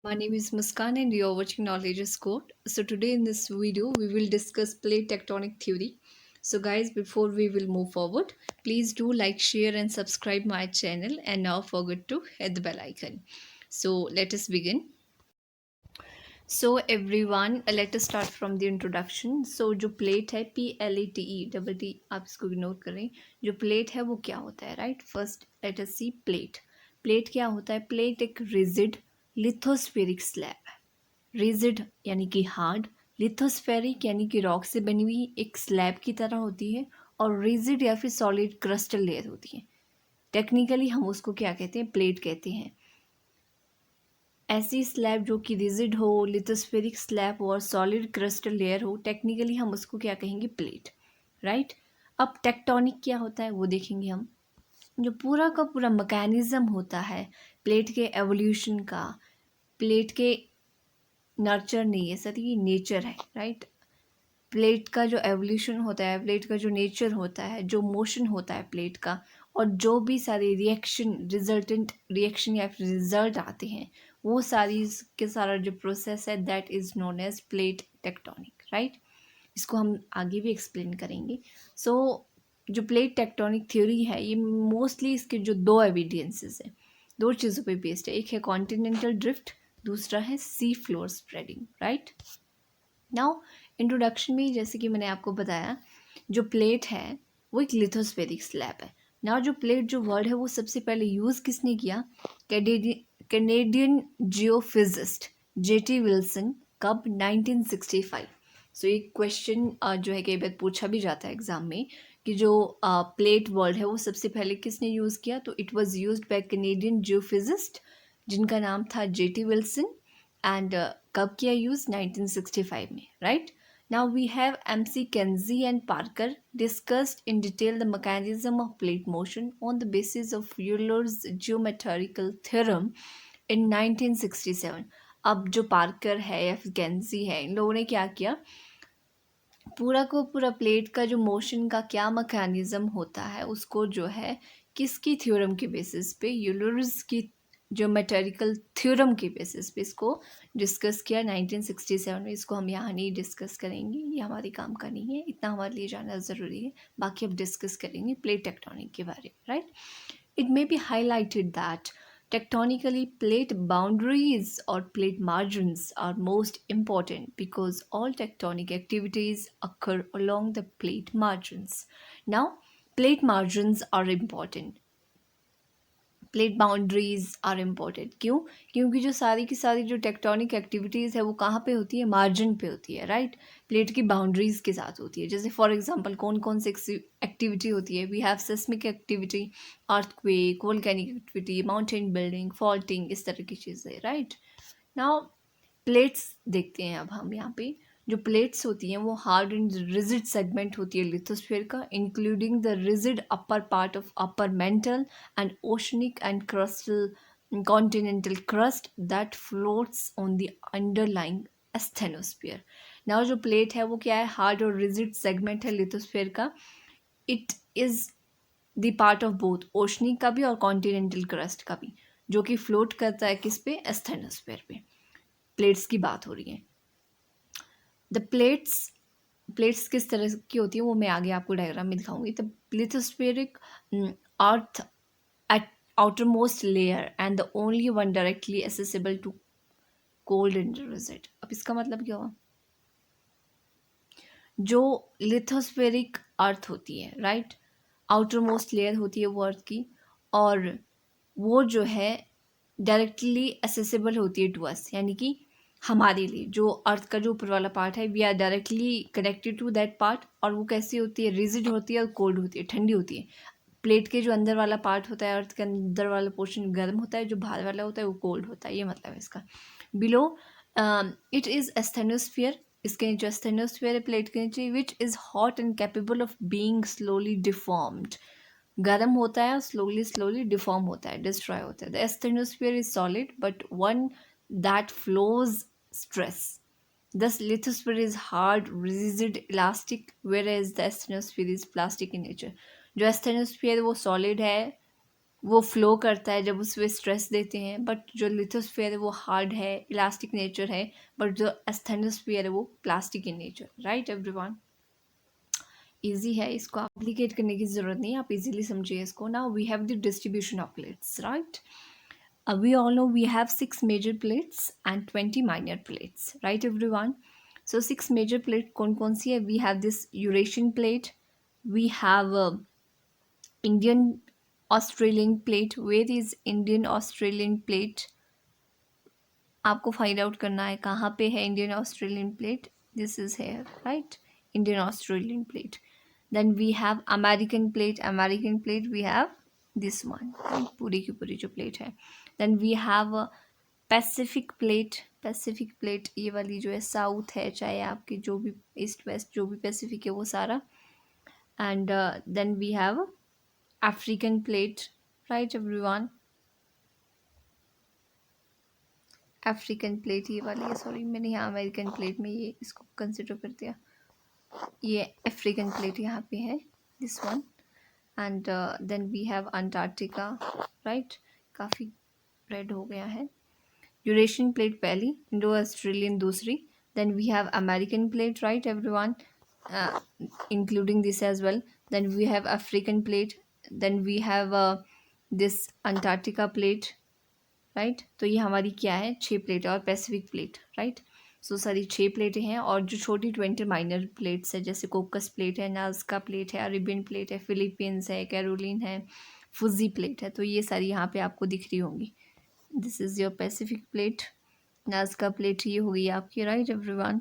My name is Muskan and you're watching Knowledge is Code. So today in this video we will discuss plate tectonic theory. So guys, before we will move forward, please do like, share and subscribe my channel and now forget to hit the bell icon. So let us begin. So everyone, let us start from the introduction. So जो plate है PLATE आप इसको ignore करें. जो plate है वो क्या होता है, राइट? फर्स्ट लेट अस सी प्लेट. प्लेट क्या होता है? प्लेट एक रिजिड लिथोस्फेरिक स्लैब है. रिजिड यानी कि हार्ड, लिथोस्फेरिक यानी कि रॉक से बनी हुई एक स्लैब की तरह होती है, और रिजिड या फिर सॉलिड क्रिस्टल लेयर होती है. टेक्निकली हम उसको क्या कहते हैं? प्लेट कहते हैं. ऐसी स्लैब जो कि रिजिड हो, लिथोस्फेरिक स्लैब हो और सॉलिड क्रिस्टल लेयर हो, टेक्निकली हम उसको क्या कहेंगे? Plate, right? अब टेक्टोनिक क्या होता है वो देखेंगे हम. जो पूरा का पूरा मैकेनिज्म होता है प्लेट के एवोल्यूशन का, प्लेट के नर्चर नहीं है सर, ये नेचर है, राइट? प्लेट का जो एवोल्यूशन होता है, प्लेट का जो नेचर होता है, जो मोशन होता है प्लेट का, और जो भी सारे रिएक्शन, रिजल्टेंट रिएक्शन या फिर रिजल्ट आते हैं, वो सारी के सारा जो प्रोसेस है that is known as plate tectonic, right? इसको हम आगे भी एक्सप्लेन करेंगे. सो जो प्लेट टेक्टोनिक थ्योरी है, ये मोस्टली इसके जो दो एविडेंसेस है, दो चीज़ों पे बेस्ड है. एक है कॉन्टिनेंटल ड्रिफ्ट, दूसरा है सी floor spreading, right? Now introduction में जैसे कि मैंने आपको बताया, जो प्लेट है वो एक लिथोस्फेरिक स्लैब है. नाउ जो प्लेट जो वर्ड है वो सबसे पहले यूज़ किसने किया? Canadian जियोफिजिस्ट jetty Wilson. कब? 1965. सो एक क्वेश्चन जो है कई बार पूछा भी जाता है एग्जाम में कि जो प्लेट वर्ड है वो सबसे पहले किसने यूज़ किया? तो it was used by Canadian जियोफिजिस्ट जिनका नाम था जेटी विल्सन. एंड कब किया यूज़? 1965 में, right? Now we have MC Kenzie and Parker discussed in detail the mechanism of plate motion on the basis of Euler's geometrical theorem in 1967. अब जो Parker है या फिर केंजी है, इन लोगों ने क्या किया? पूरा को पूरा प्लेट का जो मोशन का क्या मैकेनिज्म होता है उसको जो है किसकी थ्योरम के बेसिस पे, यूलर्स की जो मैटेरिकल थ्योरम के बेसिस पे इसको डिस्कस किया 1967 में. इसको हम यहाँ नहीं डिस्कस करेंगे, ये हमारी काम का नहीं है, इतना हमारे लिए जानना ज़रूरी है. बाकी अब डिस्कस करेंगे प्लेट टेक्टोनिक के बारे में, right? It may be highlighted that tectonically, plate boundaries or plate margins are most important because all tectonic activities occur along the plate margins. Now, plate margins are important. Plate boundaries are important. क्यों? क्योंकि जो सारी की सारी जो tectonic activities है वो कहाँ पे होती है? मार्जिन पे होती है, राइट? प्लेट की बाउंड्रीज के साथ होती है. जैसे फॉर एग्जांपल कौन कौन सी एक्टिविटी होती है? We have seismic activity, earthquake, volcanic activity, mountain building, faulting, इस तरह की चीज़ें, राइट? नाउ प्लेट्स देखते हैं अब हम यहाँ पे. जो प्लेट्स होती हैं वो हार्ड एंड रिजिड सेगमेंट होती है लिथोस्फीयर का, including the rigid upper part of upper mantle and oceanic and crustal continental crust that floats on the underlying asthenosphere. Now जो प्लेट है वो क्या है? हार्ड और रिजिड सेगमेंट है लिथोस्फीयर का. It is the part of both oceanic का भी और कॉन्टिनेंटल क्रस्ट का भी, जो कि फ्लोट करता है किस पे? एस्थेनोस्फीयर पे. प्लेट्स की बात हो रही है. द प्लेट्स किस तरह की होती है वो मैं आगे आपको डायग्राम में दिखाऊंगी. The lithospheric earth at outermost layer and the only one directly accessible to cold and reset. अब इसका मतलब क्या हुआ? जो लिथोस्फेरिक अर्थ होती है, राइट, आउटर मोस्ट लेयर होती है वो अर्थ की, और वो जो है डायरेक्टली एसेसिबल होती है टू अस, यानी कि हमारे लिए जो अर्थ का जो ऊपर वाला पार्ट है we are directly connected to that part. और वो कैसी होती है? रिजिड होती है और कोल्ड होती है, ठंडी होती है. प्लेट के जो अंदर वाला पार्ट होता है, अर्थ के अंदर वाला पोर्शन गर्म होता है, जो बाहर वाला होता है वो कोल्ड होता है. ये मतलब है इसका. Below it is asthenosphere. इसके नीचे एस्थेनोस्फियर है प्लेट के नीचे, which is hot and capable of being slowly deformed. गर्म होता है और स्लोली स्लोली डिफॉर्म होता है, डिस्ट्रॉय होता है. The asthenosphere is solid but one that flows stress. Thus, lithosphere is hard, rigid, elastic, whereas the asthenosphere is plastic in nature. जो asthenosphere वो solid है, वो फ्लो करता है जब उस पे स्ट्रेस देते हैं, बट जो लिथोस्फीयर है वो हार्ड है, इलास्टिक नेचर है, बट जो एस्थेनोस्फीयर है वो plastic in nature. Right everyone, easy है, इसको कॉम्प्लिकेट करने की ज़रूरत नहीं है, आप इजीली समझिए इसको। Now we have the distribution of plates, right. We all know we have 6 major plates and 20 minor plates, right everyone? So 6 major plate कौन सी है? We have this Eurasian plate, we have Indian Australian plate. Where is Indian Australian plate? आपको find out करना है कहाँ पे है Indian Australian plate. This is here, right, Indian Australian plate. Then we have American plate, American plate we have this one, पूरी की पूरी जो प्लेट है। देन वी हैव पैसिफिक प्लेट, पैसिफिक प्लेट ये वाली जो है साउथ है, चाहे आपकी जो भी ईस्ट वेस्ट जो भी पैसिफिक है वो सारा। And then we have African plate, right everyone, African plate ये वाली है, सॉरी मैंने यहाँ अमेरिकन प्लेट में ये इसको कंसिडर कर दिया, ये अफ्रीकन प्लेट यहाँ पे है, this one. And then we have Antarctica, right, काफ़ी रेड हो गया है। यूरेशियन प्लेट पहली, इंडो ऑस्ट्रेलियन दूसरी, then we have American plate, right everyone, including this as well. Then we have African plate, then we have this Antarctica plate, right. तो ये हमारी क्या है, 6 प्लेट है, और पैसिफिक प्लेट, राइट। सो सारी 6 प्लेटें हैं, और जो छोटी 20 माइनर प्लेट्स है, जैसे कोकस प्लेट है, नाज़का प्लेट है, अरेबियन प्लेट है, फिलीपींस है, कैरोलिन है, फुजी प्लेट है, तो ये सारी यहाँ पे आपको दिख रही होंगी। This is your Pacific plate, Nazca plate ये हो गई आपकी, राइट एवरीवन।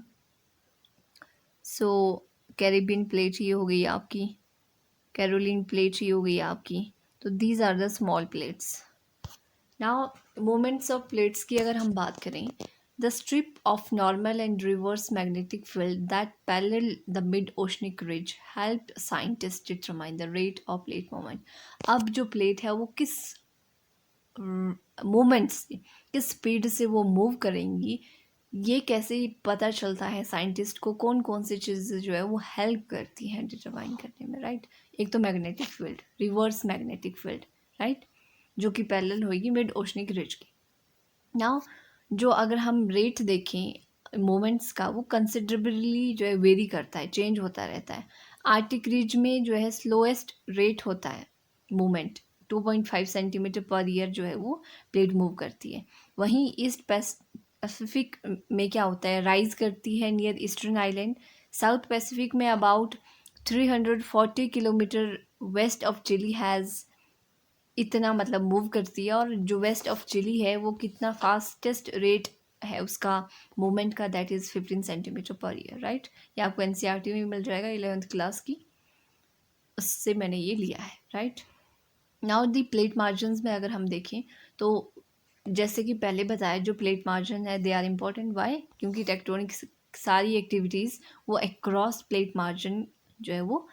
सो कैरेबियन प्लेट ये हो गई आपकी, कैरोलिन प्लेट ये हो गई आपकी। तो these are the small plates. Now moments of plates की अगर हम बात करें, the strip of normal and reverse magnetic field that parallel the mid oceanic ridge help scientist determine the rate of plate moment. अब जो plate है वो किस मोमेंट से, किस स्पीड से वो मूव करेंगी, ये कैसे पता चलता है साइंटिस्ट को, कौन कौन सी चीज़ें जो है वो हेल्प करती हैं डिटरमाइन करने में, राइट। एक तो magnetic field, reverse magnetic field, right, जो कि पैरेलल होगी मिड ओशनिक रिज की। नाउ जो अगर हम रेट देखें मोमेंट्स का, वो कंसिडरेबली जो है वेरी करता है, चेंज होता रहता है। आर्टिक रिज में जो है स्लोएस्ट रेट होता है मूवमेंट, 2.5 सेंटीमीटर पर ईयर जो है वो प्लेट मूव करती है। वहीं ईस्ट पैसिफिक में क्या होता है, राइज करती है near eastern island. South Pacific में about 340 kilometre west of Chile has, इतना मतलब मूव करती है। और जो वेस्ट ऑफ चिली है वो कितना फास्टेस्ट रेट है उसका मूवमेंट का, that is 15 centimetre per year, right. ये आपको एनसीईआरटी में मिल जाएगा 11th क्लास की, उससे मैंने ये लिया है, right. Now the plate margin में अगर हम देखें तो जैसे कि पहले बताया, जो प्लेट मार्जिन है दे आर इम्पॉर्टेंट, वाई, क्योंकि टेक्टोनिक सारी एक्टिविटीज़ वो अक्रॉस प्लेट मार्जिन जो है वो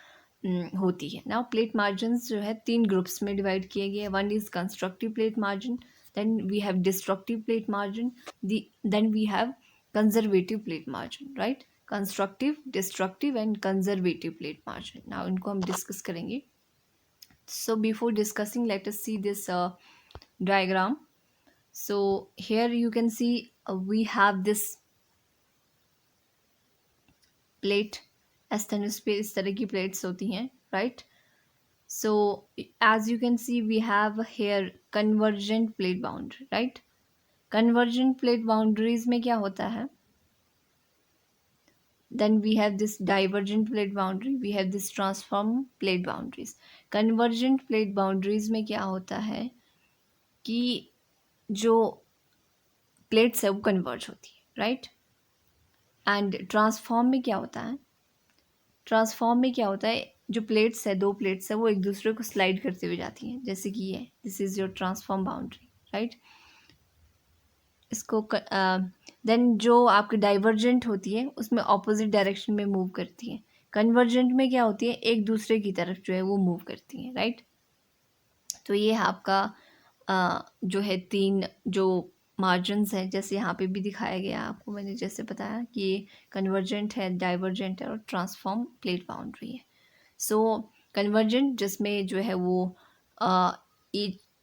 होती है। नाउ प्लेट मार्जिन जो है 3 ग्रुप्स में डिवाइड किए गए। One is constructive plate margin, then we have destructive plate margin, then we have conservative plate margin, right. Constructive, destructive and conservative plate margin, now इनको हम डिस्कस करेंगे। So before discussing, let us see this diagram. So here you can see we have this plate, asthenos पे इस तरह की plates होती हैं, right? So as you can see we have here convergent plate boundary, right? Convergent plate boundaries में क्या होता है, then we have this divergent plate boundary, we have this transform plate boundaries. Convergent plate boundaries में क्या होता है कि जो प्लेट्स है वो कन्वर्ज होती है, राइट। एंड ट्रांसफॉर्म में क्या होता है, ट्रांसफॉर्म में क्या होता है, जो प्लेट्स है, 2 प्लेट्स है, वो एक दूसरे को स्लाइड करते हुए जाती हैं, जैसे कि ये, this is your transform boundary, right. इसको देन जो आपकी डाइवर्जेंट होती है उसमें ऑपोजिट डायरेक्शन में मूव करती है। कन्वर्जेंट में क्या होती है, एक दूसरे की तरफ जो है वो मूव करती हैं, राइट। तो ये आपका जो है 3 जो मार्जिन्स हैं, जैसे यहाँ पे भी दिखाया गया आपको, मैंने जैसे बताया कि ये कन्वर्जेंट है, डाइवर्जेंट है और ट्रांसफॉर्म प्लेट बाउंड्री है। सो कन्वर्जेंट जिसमें जो है वो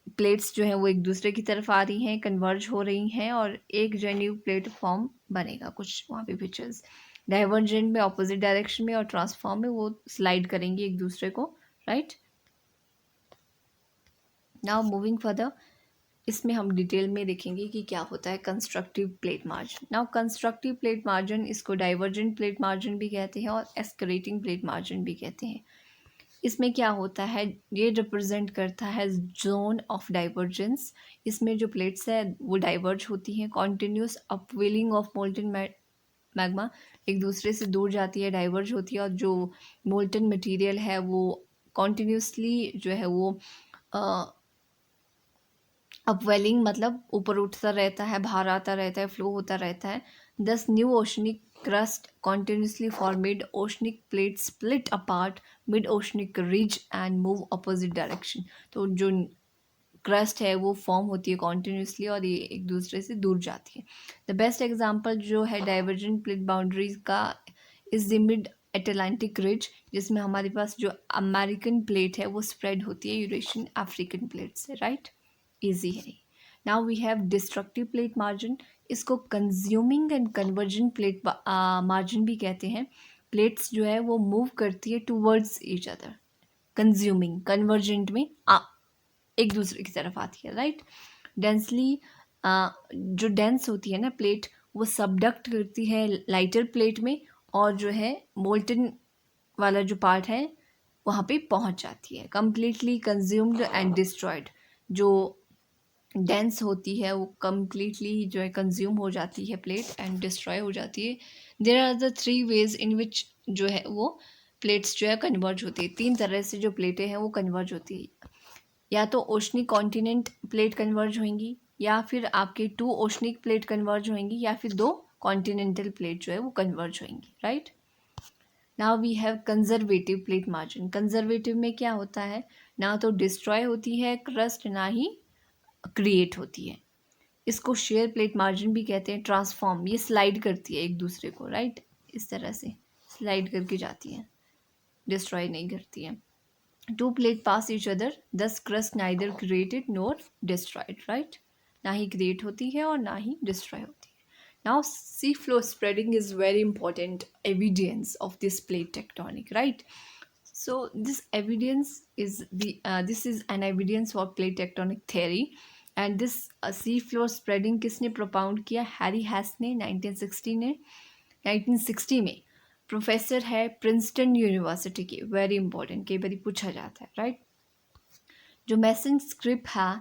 प्लेट्स जो हैं वो एक दूसरे की तरफ आ रही हैं, कन्वर्ज हो रही हैं और एक जो है न्यू प्लेटफॉर्म बनेगा कुछ वहाँ पे पिक्चर्स। डाइवर्जेंट में ऑपोजिट डायरेक्शन में और ट्रांसफॉर्म में वो स्लाइड करेंगी एक दूसरे को, राइट। नाउ मूविंग फर्दर, इसमें हम डिटेल में देखेंगे कि क्या होता है constructive plate margin. Now constructive plate margin, इसको डाइवर्जेंट प्लेट मार्जिन भी कहते हैं और एस्केलेटिंग प्लेट मार्जिन भी कहते हैं। इसमें क्या होता है, ये रिप्रेजेंट करता है जोन ऑफ डाइवर्जेंस। इसमें जो प्लेट्स है वो डाइवर्ज होती हैं, continuous upwelling of molten magma एक दूसरे से दूर जाती है, डाइवर्ज होती है, और जो मोल्टन मटेरियल है वो कॉन्टिन्यूसली जो है वो अपवेलिंग मतलब ऊपर उठता रहता है, बाहर आता रहता है, फ्लो होता रहता है। दस new oceanic crust continuously formed oceanic plates split apart mid oceanic ridge and move opposite direction। तो जो क्रस्ट है वो फॉर्म होती है कॉन्टिन्यूसली और ये एक दूसरे से दूर जाती है। द बेस्ट एग्जांपल जो है डाइवर्जेंट प्लेट बाउंड्रीज का is the mid Atlantic ridge, जिसमें हमारे पास जो अमेरिकन प्लेट है वो स्प्रेड होती है यूरेशियन अफ्रीकन प्लेट से, राइट। इजी है। Now we have destructive plate margin, इसको consuming and convergent plate margin भी कहते हैं। प्लेट्स जो है वो मूव करती है towards each other, consuming, convergent में एक दूसरे की तरफ आती है, राइट। डेंसली जो डेंस होती है ना प्लेट, वो सबडक्ट करती है लाइटर प्लेट में, और जो है मोल्टन वाला जो पार्ट है वहाँ पे पहुँच जाती है। कम्प्लीटली कंज्यूम्ड एंड डिस्ट्रॉयड, जो डेंस होती है वो कम्प्लीटली जो है कंज्यूम हो जाती है प्लेट एंड डिस्ट्रॉय हो जाती है। There are the three ways in which जो है वो प्लेट्स जो है कन्वर्ज होती है। तीन तरह से जो प्लेटें हैं वो कन्वर्ज होती है, या तो ओशनिक कॉन्टिनेंट प्लेट कन्वर्ज होंगी, या फिर आपके टू ओशनिक प्लेट कन्वर्ज होंगी, या फिर दो कॉन्टिनेंटल प्लेट जो है वो कन्वर्ज होंगी, right. Now we have conservative plate margin. Conservative में क्या होता है, ना तो डिस्ट्रॉय होती है क्रस्ट, ना ही क्रिएट होती है। इसको शेयर प्लेट मार्जिन भी कहते हैं। ट्रांसफॉर्म, ये स्लाइड करती है एक दूसरे को, राइट, इस तरह से स्लाइड करके जाती है, डिस्ट्रॉय नहीं करती है। Two plate pass each other, thus crust neither created nor destroyed, right, ना ही क्रिएट होती है और ना ही डिस्ट्रॉय होती है। Now see floor spreading is very important evidence of this plate tectonic, right. So this evidence is this is an evidence for plate tectonic theory, and this sea floor spreading किसने propound किया, Harry हैस ने 1960 में। Professor है Princeton university के, very important, कई बार पूछा जाता है, राइट। जो मैसन स्क्रिप्ट है,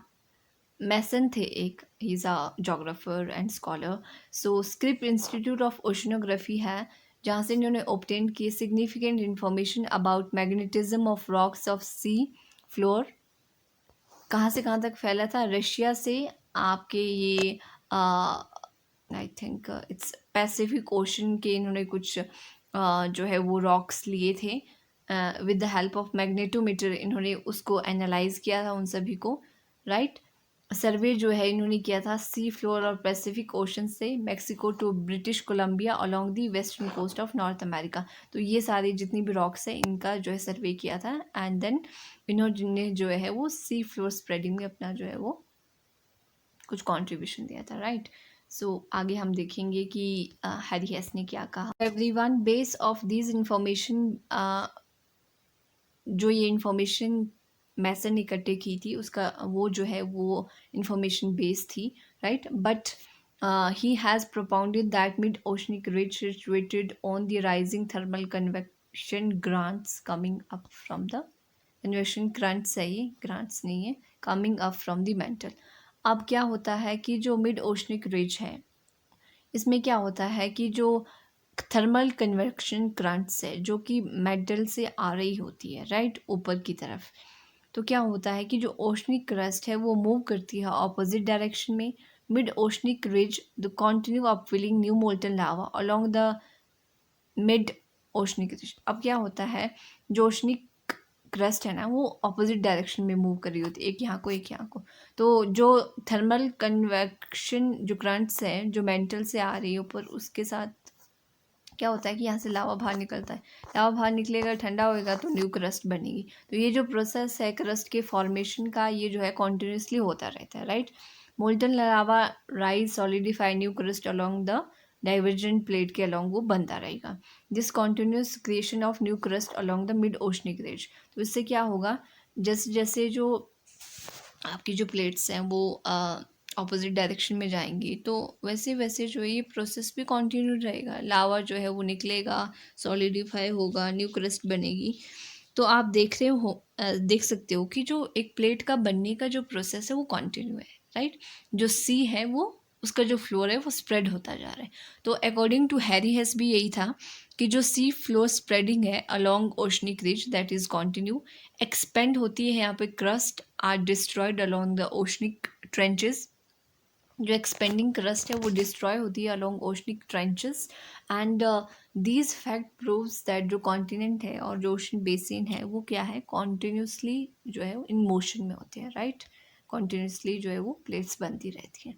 मैसन थे एक, he is a geographer and scholar. So script institute of oceanography है, जहाँ से इन्होंने ऑब्टेन की significant information about magnetism of rocks of sea floor. कहाँ से कहाँ तक फैला था, रशिया से आपके ये I think it's Pacific ocean के, इन्होंने कुछ जो है वो रॉक्स लिए थे with the help of magnetometer, इन्होंने उसको एनालाइज किया था उन सभी को, राइट। सर्वे जो है इन्होंने किया था सी फ्लोर और पैसिफिक ओशन से Mexico to British Columbia along the western coast of North America. तो ये सारी जितनी भी रॉक्स हैं इनका जो है सर्वे किया था, एंड देन इन्होंने जो है वो सी फ्लोर स्प्रेडिंग में अपना जो है वो कुछ कंट्रीब्यूशन दिया था, राइट। सो आगे हम देखेंगे कि हैरी हेस ने क्या कहा। Everyone, base of this information, जो ये इंफॉर्मेशन मैसन इकट्ठे की थी उसका वो जो है वो इंफॉर्मेशन बेस थी, right. But he has propounded that mid oceanic ridge situated on the rising thermal convection grants coming up from the convection grants है, ये grants नहीं है, coming up from the mantle। अब क्या होता है कि जो मिड ओशनिक रिज है, इसमें क्या होता है कि जो थर्मल कन्वेक्शन करंट्स है जो कि मेटल से आ रही होती है, राइट, ऊपर की तरफ। तो क्या होता है कि जो ओशनिक क्रस्ट है वो मूव करती है ऑपोजिट डायरेक्शन में। Mid oceanic ridge the continue upwelling new molten lava along the mid oceanic ridge. अब क्या होता है, जो ओशनिक क्रस्ट है ना वो ऑपोजिट डायरेक्शन में मूव कर रही होती है, एक यहाँ को एक यहाँ को। तो जो थर्मल कन्वेक्शन जो करंट्स है जो मेंटल से आ रही है ऊपर, उसके साथ क्या होता है कि यहाँ से लावा बाहर निकलता है, लावा बाहर निकलेगा, ठंडा होएगा तो न्यू क्रस्ट बनेगी। तो ये जो प्रोसेस है क्रस्ट के फॉर्मेशन का, ये जो है कॉन्टिन्यूसली होता रहता है, right. Molten lava rise solidify new crust along the divergent plate के अलोंग वो बनता रहेगा। This continuous creation of new crust along the mid oceanic ridge. तो इससे क्या होगा, जैसे जैसे जो आपकी जो प्लेट्स हैं वो ऑपोजिट डायरेक्शन में जाएंगी, तो वैसे वैसे जो है ये प्रोसेस भी कंटिन्यू रहेगा। लावा जो है वो निकलेगा, सॉलिडिफाई होगा, न्यू क्रस्ट बनेगी। तो आप देख सकते हो कि जो एक प्लेट का बनने का जो प्रोसेस है वो कंटिन्यू है, राइट। जो सी है वो उसका जो फ्लोर है वो स्प्रेड होता जा रहा है। तो अकॉर्डिंग टू हैरी हेस भी यही था कि जो सी फ्लोर स्प्रेडिंग है along oceanic ridge that is continue, expand होती है यहाँ पे, crust are destroyed along the oceanic trenches. जो एक्सपेंडिंग क्रस्ट है वो डिस्ट्रॉय होती है along oceanic trenches. And these fact proves that जो कॉन्टिनेंट है और जो ओशन बेसिन है वो क्या है, कॉन्टिन्यूसली जो है इन मोशन में होते हैं, राइट। कॉन्टिन्यूसली जो है वो प्लेट्स बनती रहती हैं।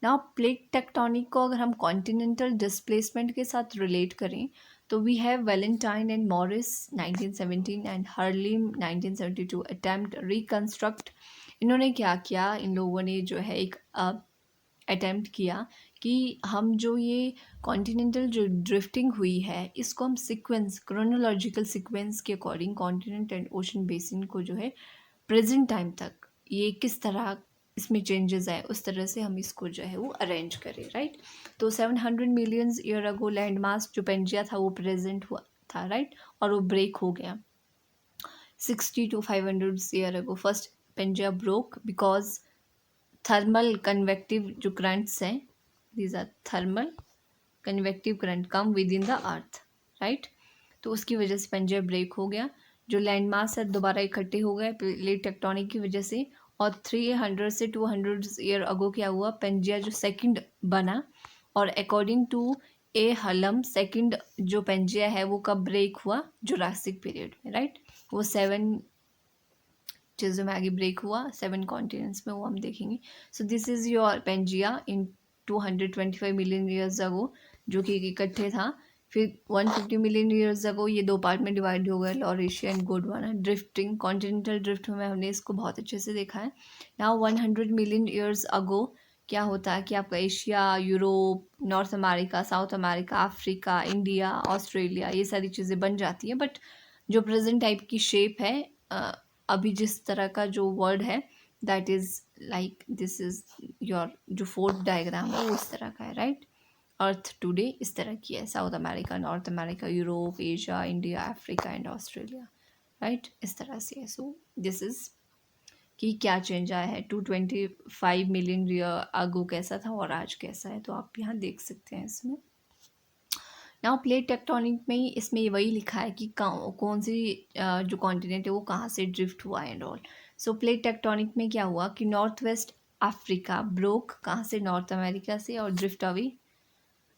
नाउ प्लेट टेक्टोनिक को अगर हम कॉन्टिनेंटल डिस्प्लेसमेंट के साथ रिलेट करें तो we have Valentine and Morris 1917 and Hallam 1972 attempt reconstruct. इन्होंने क्या किया, इन लोगों ने जो है एक अटेम्प्ट किया कि हम जो ये कॉन्टिनेंटल जो ड्रिफ्टिंग हुई है इसको हम सीक्वेंस, क्रोनोलॉजिकल सीक्वेंस के according continent and ocean basin को जो है प्रेजेंट टाइम तक ये किस तरह इसमें चेंजेस आए उस तरह से हम इसको जो है वो अरेंज करें, राइट। तो 700 million year ago land mass जो पेंजिया था वो प्रेजेंट हुआ था, राइट, और वो ब्रेक हो गया। 60 to 500 year ago first Pangaea broke because thermal convective जो करंट्स हैं, these are thermal convective current come within the earth, right. तो उसकी वजह से पेंजिया ब्रेक हो गया। जो लैंड मास है दोबारा इकट्ठे हो गए प्लेट टेक्टोनिक की वजह से। और 300 से 200 ईयर अगो क्या हुआ, पेंजिया जो सेकंड बना। और according to A Halam second जो पेंजिया है वो कब ब्रेक हुआ, जुरासिक पीरियड में, राइट। वो 7 चीज़ों में आगे ब्रेक हुआ, 7 कॉन्टिनेंट्स में, वो हम देखेंगे। So this is your Pangaea in 225 million years ago जो कि इकट्ठे था। फिर 150 मिलियन ईयर्स अगो ये 2 पार्ट में डिवाइड हो गए, Laurasia and Gondwana. Drifting, continental drift में हमने इसको बहुत अच्छे से देखा है। नाउ 100 मिलियन ईयर्स अगो क्या होता है कि आपका Asia, Europe, north America, south America, Africa, India, Australia, ये सारी चीज़ें बन जाती हैं। बट जो प्रेजेंट टाइप की शेप है अभी जिस तरह का जो वर्ड है that is like this is your जो फोर्थ डायग्राम है वो इस तरह का है, राइट। अर्थ टुडे इस तरह की है, south America, north America, Europe, Asia, India, Africa and Australia, right, इस तरह से है। सो दिस इज़ कि क्या चेंज आया है, 225 मिलियन ईयर अगो कैसा था और आज कैसा है, तो आप यहाँ देख सकते हैं इसमें। नाउ प्लेट टेक्टोनिक में ही इसमें ये वही लिखा है कि कौन सी जो कॉन्टिनेंट है वो कहाँ से ड्रिफ्ट हुआ and all. So plate tectonic में क्या हुआ कि नॉर्थ वेस्ट अफ्रीका ब्रोक, कहाँ से, नॉर्थ अमेरिका से, और drift away.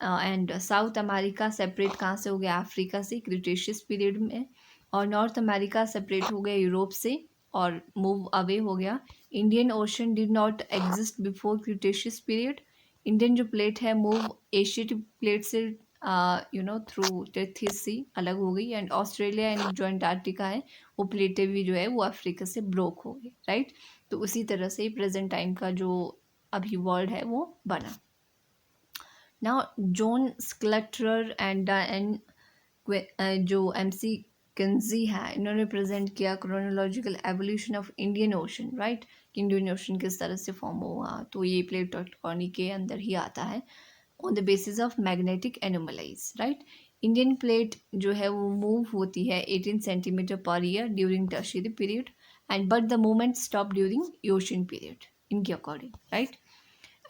And south America separate कहाँ से हो गया, अफ्रीका से, क्रिटेशियस पीरियड में। और नॉर्थ अमेरिका सेपरेट हो गया यूरोप से और मूव अवे हो गया। Indian ocean did not exist before Cretaceous period. Indian जो प्लेट है मूव एशियन प्लेट से थ्रू टेथिस सी अलग हो गई। एंड ऑस्ट्रेलिया एंड जो अंटार्कटिका है वो प्लेटें भी जो है वो अफ्रीका से ब्रोक हो गई, राइट। तो उसी तरह से प्रेजेंट टाइम का जो अभी वर्ल्ड है वो बना। नाउ जॉन स्क्लटरर एंड जो MC किन्जी है, इन्होंने प्रेजेंट किया chronological evolution of Indian ocean, right, कि इंडियन ओशन किस तरह से फॉर्म हुआ। तो ये प्लेट टेक्टोनिक के अंदर ही आता है, on the basis of magnetic anomalies, right. Indian plate जो है वो मूव होती है 18 centimetre per year during tertiary period and but the movement stop during ocean period इनके according, right.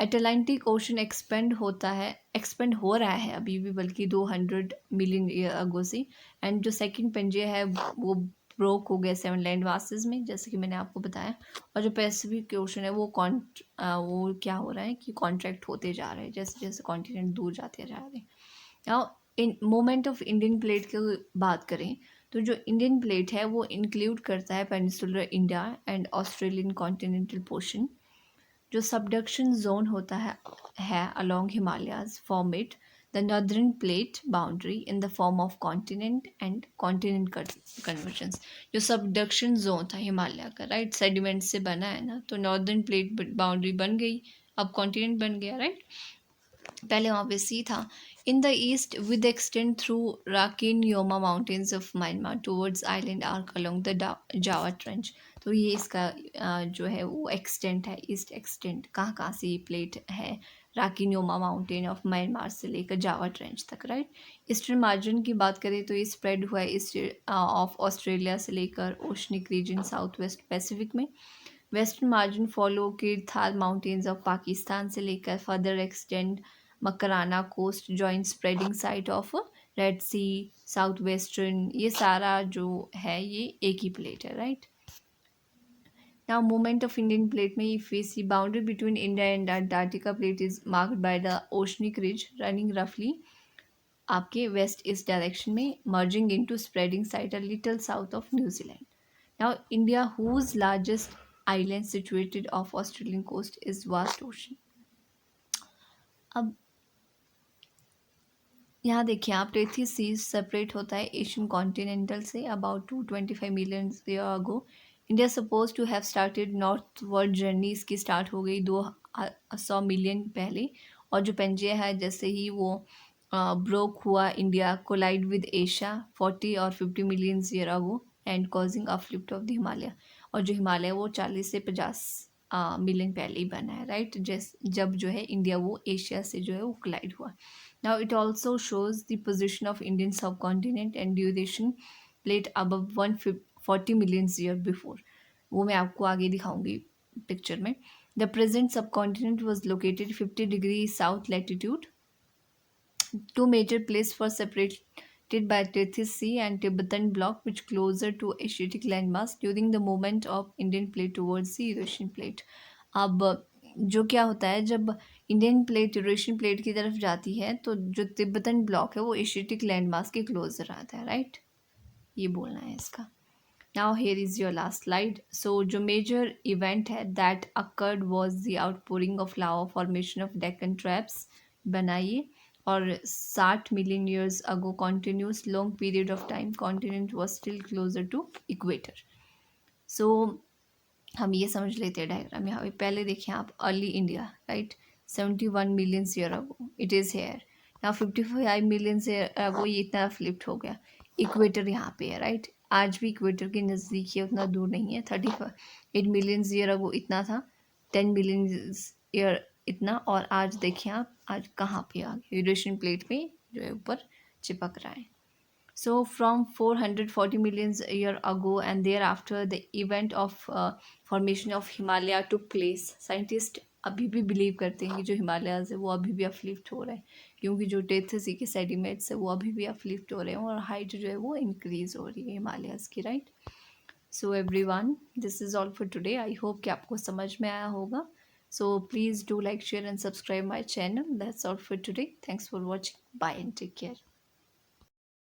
Atlantic ocean expand हो रहा है अभी भी, बल्कि 200 मिलियन ईयर अगो से। एंड जो सेकंड पेंजिया है वो ब्रोक हो गया 7 लैंड मासेस में, जैसे कि मैंने आपको बताया। और जो पैसिफिक ओशन है वो क्या हो रहा है कि कॉन्ट्रैक्ट होते जा रहे हैं जैसे जैसे कॉन्टिनेंट दूर जाते जा रहे हैं। Now in moment of Indian plate की बात करें तो जो इंडियन प्लेट है वो इंक्लूड करता है peninsular India and Australian continental portion. जो सबडक्शन जोन होता है along Himalayas form it, the northern plate boundary in the form of continent and continent conversions. जो सबडक्शन जोन था हिमालय का, राइट, सेडिमेंट से बना है ना, तो नॉर्दर्न प्लेट बाउंड्री बन गई, अब कॉन्टिनेंट बन गया, राइट। पहले वहाँ पे सी था। In the east with extend through Rakhine Yoma mountains of Myanmar towards island arc along the Java trench. तो ये इसका जो है वो एक्सटेंट है, ईस्ट एक्सटेंट कहाँ से ये प्लेट है, राकिन योमा माउंटेन ऑफ म्यांमार से लेकर जावा ट्रेंच तक, राइट। ईस्टर्न मार्जिन की बात करें तो ये स्प्रेड हुआ है ईस्ट ऑफ ऑस्ट्रेलिया से लेकर oceanic region south west Pacific में। Western margin follow Kirthar mountains of Pakistan से लेकर further extend Makran coast joint spreading site of Red Sea south western, ये सारा जो है ये एक ही प्लेट है, right. Now movement of Indian plate में if we see boundary between India and Antarctica plate is marked by the oceanic ridge running रफली आपके वेस्ट ईस्ट डायरेक्शन में, merging into spreading site a little south of New Zealand. Now India whose largest island situated of Australian coast is vast ocean. अब यहाँ देखिए आप, Tethys seize separate होता है Asian continental say about 225 million year ago. India suppose to have started northward journey, इसकी start हो गई 200 million पहले, और जो पेंजिया है जैसे ही वो ब्रोक हुआ, इंडिया कोलाइड विद एशिया 40 और 50 million year ago and causing uplift of the Himalaya. और जो हिमालय वो 40 से 50 मिलियन पहले ही बना है, राइट, जब जो है इंडिया वो एशिया से जो है वो कोलाइड हुआ। Now it also shows the position of Indian subcontinent and duration plate above 140 million year before. वो मैं आपको आगे दिखाऊंगी पिक्चर में। The present subcontinent was located 50 degrees south latitude. Two major places were separated by Tethys Sea and Tibetan block which closer to Asiatic landmass during the movement of Indian plate towards the Eurasian plate. अब जो क्या होता है, जब Indian plate Eurasian plate की तरफ जाती है तो जो तिब्बतन ब्लॉक है वो एशियाटिक लैंड मास के क्लोजर आता है, राइट, ये बोलना है इसका। Now here is your last slide. So जो मेजर इवेंट है that occurred was the outpouring of lava formation of Deccan traps बनाइए, और 60 million years ago continuous long period of time continent was still closer to equator. So हम ये समझ लेते हैं diagram यहाँ पे, पहले देखें आप, early India, right, 71 million year ago it is here. Now 55 million year ago ये इतना फ्लिप्ट हो गया, इक्वेटर यहाँ पे है, राइट, आज भी इक्वेटर के नज़दीक है, उतना दूर नहीं है। 38 मिलियन ईयर अगो इतना था, 10 मिलियन ईयर इतना, और आज देखिए आप आज कहाँ पे आ गया, यूरेशियन प्लेट में जो है ऊपर चिपक रहा है। So from 440 million year ago and thereafter the event of formation of Himalaya took place. Scientists अभी भी बिलीव करते हैं कि जो हिमालयाज है वो अभी भी अपलिफ्ट हो रहा है, क्योंकि जो टेथसी के सेडिमेंट्स है वो अभी भी अपलिफ्ट हो रहे हैं और हाइट जो है वो इंक्रीज हो रही है हिमालयाज की, right. So everyone, this is all for today. I hope कि आपको समझ में आया होगा। सो please do like share and subscribe my channel. That's all for today. Thanks for watching. Bye and take care.